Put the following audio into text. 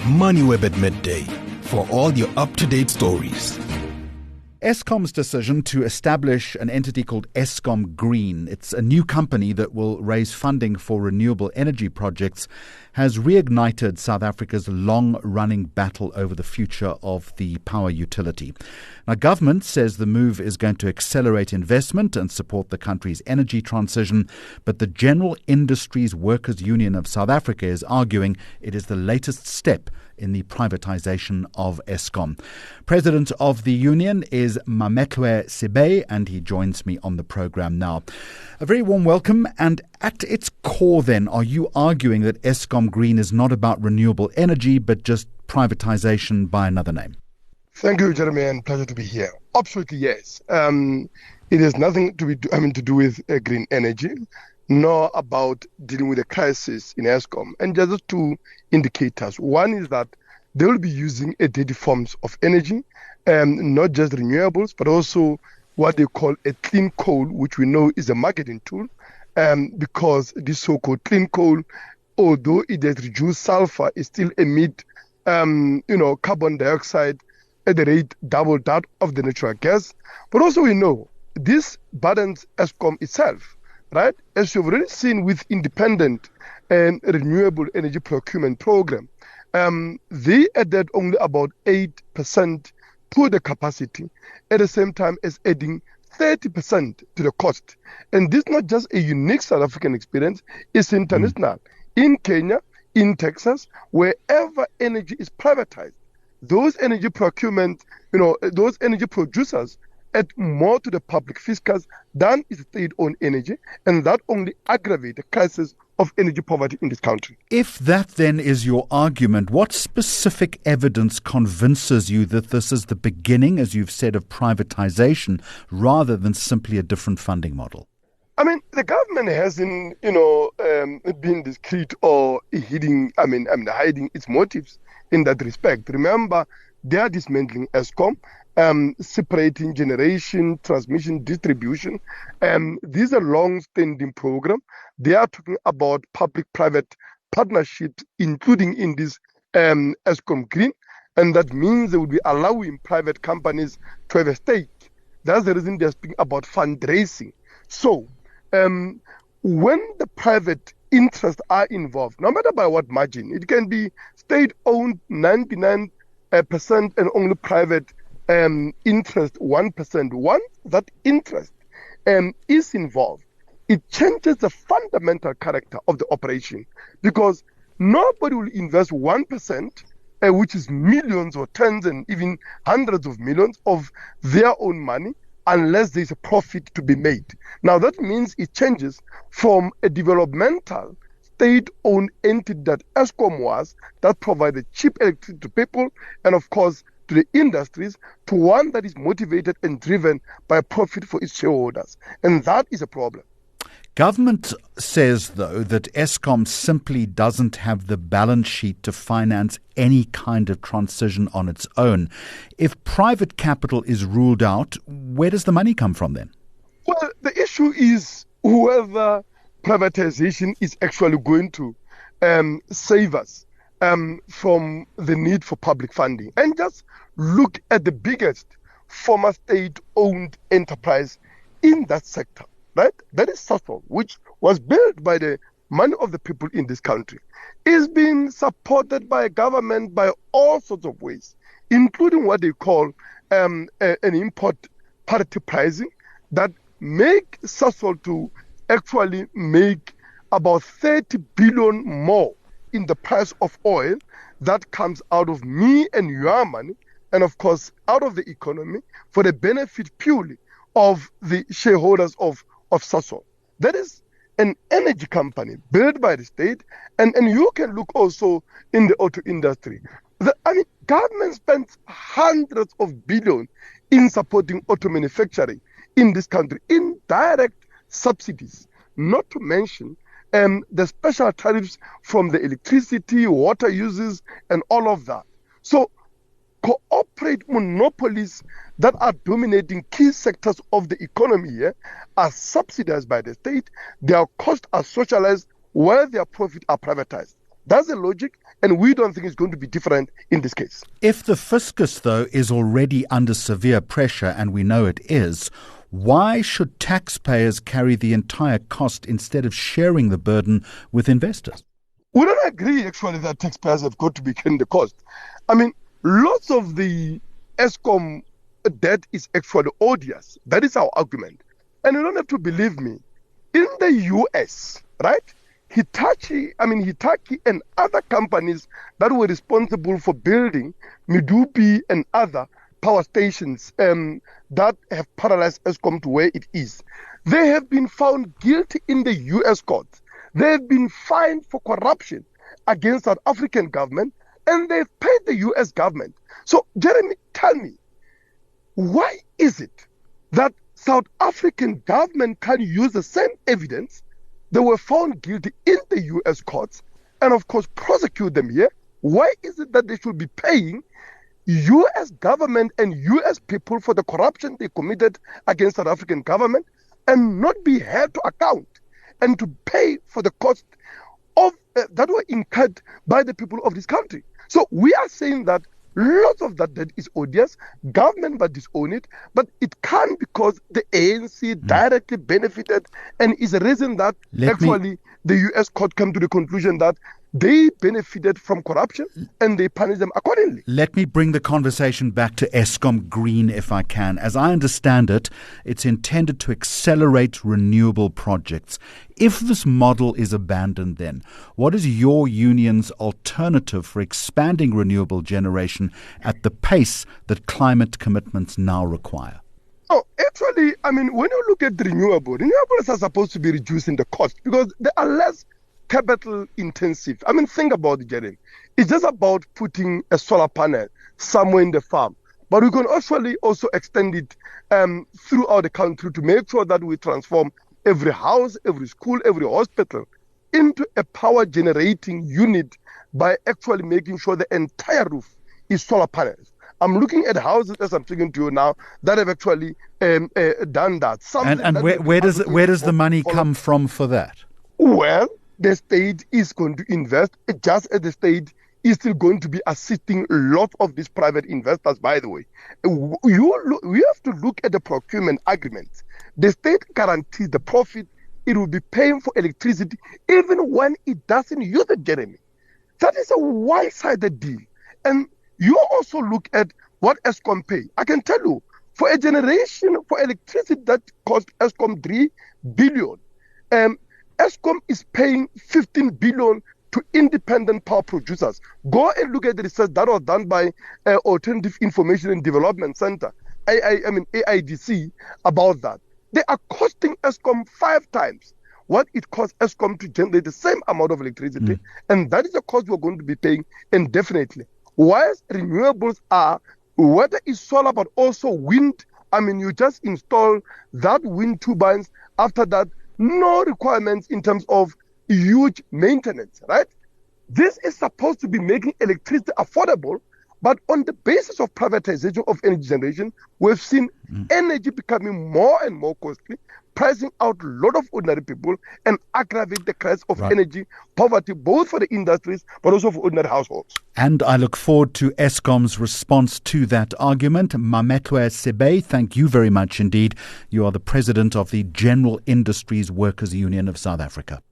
Moneyweb at midday for all your up-to-date stories. Eskom's decision to establish an entity called Eskom Green, it's a new company that will raise funding for renewable energy projects, has reignited South Africa's long-running battle over the future of the power utility. Now, government says the move is going to accelerate investment and support the country's energy transition, but the General Industries Workers' Union of South Africa is arguing it is the latest step in the privatisation of Eskom. President of the union is Mametwe Sibe, and he joins me on the programme now. A very warm welcome. And at its core then, are you arguing that Eskom Green is not about renewable energy, but just privatisation by another name? Thank you, Jeremy, and pleasure to be here. Absolutely, yes. It has nothing to do with green energy, nor about dealing with a crisis in Eskom. And just two indicators. One is that they will be using a dirty forms of energy, not just renewables, but also what they call a clean coal, which we know is a marketing tool, because this so-called clean coal, although it has reduced sulfur, it still emit, carbon dioxide at the rate double that of the natural gas. But also we know this burdens Eskom itself, right? As you've already seen with independent and renewable energy procurement program, they added only about 8% to the capacity, at the same time as adding 30% to the cost. And this is not just a unique South African experience, it's international. In Kenya, in Texas, wherever energy is privatized, those energy procurement, those energy producers add more to the public fiscus than is state-owned energy, and that only aggravates the crisis of energy poverty in this country. If that then is your argument, what specific evidence convinces you that this is the beginning, as you've said, of privatization rather than simply a different funding model? I mean, the government hasn't, been discreet or hiding its motives in that respect. Remember, they are dismantling Eskom, separating generation, transmission, distribution. These are long-standing program. They are talking about public-private partnerships, including in this Eskom Green, and that means they will be allowing private companies to have a stake. That's the reason they're speaking about fundraising. So, when the private interests are involved, no matter by what margin, it can be state-owned 99% and only private interest 1%. Once that interest is involved, it changes the fundamental character of the operation, because nobody will invest 1%, which is millions or tens and even hundreds of millions of their own money, unless there's a profit to be made. Now that means it changes from a developmental state-owned entity that Eskom was, that provided cheap electricity to people and of course to the industries, to one that is motivated and driven by profit for its shareholders. And that is a problem. Government says, though, that Eskom simply doesn't have the balance sheet to finance any kind of transition on its own. If private capital is ruled out, where does the money come from then? Well, the issue is whether privatization is actually going to save us from the need for public funding. And just look at the biggest former state-owned enterprise in that sector. Right? That is Sasol, which was built by the money of the people in this country. Is being supported by government by all sorts of ways, including what they call an import parity pricing that make Sasol to actually make about 30 billion more in the price of oil that comes out of me and your money, and of course out of the economy for the benefit purely of the shareholders of Sasol. That is an energy company built by the state, and you can look also in the auto industry. Government spends hundreds of billions in supporting auto manufacturing in this country, in direct subsidies, not to mention the special tariffs from the electricity, water uses, and all of that. So corporate monopolies that are dominating key sectors of the economy here are subsidized by the state. Their costs are socialized while their profits are privatized. That's the logic, and we don't think it's going to be different in this case. If the fiscus, though, is already under severe pressure, and we know it is, why should taxpayers carry the entire cost instead of sharing the burden with investors? We don't agree, actually, that taxpayers have got to be carrying the cost. I mean, lots of the Eskom debt is actually odious. That is our argument. And you don't have to believe me. In the US, right, Hitachi and other companies that were responsible for building Medupi and other power stations that have paralyzed Eskom to where it is, they have been found guilty in the US courts. They have been fined for corruption against South African government, and they've paid the US government. So, Jeremy, tell me, why is it that South African government can use the same evidence? They were found guilty in the US courts and, of course, prosecute them here. Why is it that they should be paying US government and US people for the corruption they committed against South African government and not be held to account and to pay for the cost of that were incurred by the people of this country? So we are saying that lots of that debt is odious. Government must disown it, but it can because the ANC directly benefited, and is a reason that the US court came to the conclusion that they benefited from corruption and they punish them accordingly. Let me bring the conversation back to Eskom Green, if I can. As I understand it, it's intended to accelerate renewable projects. If this model is abandoned, then what is your union's alternative for expanding renewable generation at the pace that climate commitments now require? Oh, actually, I mean, when you look at the renewables are supposed to be reducing the cost because they are less capital intensive. I mean, think about it, Jeremy. It's just about putting a solar panel somewhere in the farm. But we can actually also extend it throughout the country to make sure that we transform every house, every school, every hospital into a power generating unit by actually making sure the entire roof is solar panels. I'm looking at houses as I'm speaking to you now that have actually done that. And where does the money come from for that? Well, the state is going to invest, just as the state is still going to be assisting a lot of these private investors, by the way. We have to look at the procurement agreements. The state guarantees the profit. It will be paying for electricity even when it doesn't use it, Jeremy. That is a one-sided deal. And you also look at what Eskom pay. I can tell you, for a generation, for electricity that cost Eskom 3 billion, Eskom is paying 15 billion to independent power producers. Go and look at the research that was done by Alternative Information and Development Center, AIDC, about that. They are costing Eskom 5 times what it costs Eskom to generate the same amount of electricity, and that is the cost we're going to be paying indefinitely. Whilst renewables are, whether it's solar but also wind, I mean, you just install that wind turbines. After that, no requirements in terms of huge maintenance, right? This is supposed to be making electricity affordable, but on the basis of privatization of energy generation, we've seen energy becoming more and more costly, pricing out a lot of ordinary people and aggravate the crisis of energy poverty, both for the industries, but also for ordinary households. And I look forward to Eskom's response to that argument. Mametwe Sebe, thank you very much indeed. You are the president of the General Industries Workers Union of South Africa.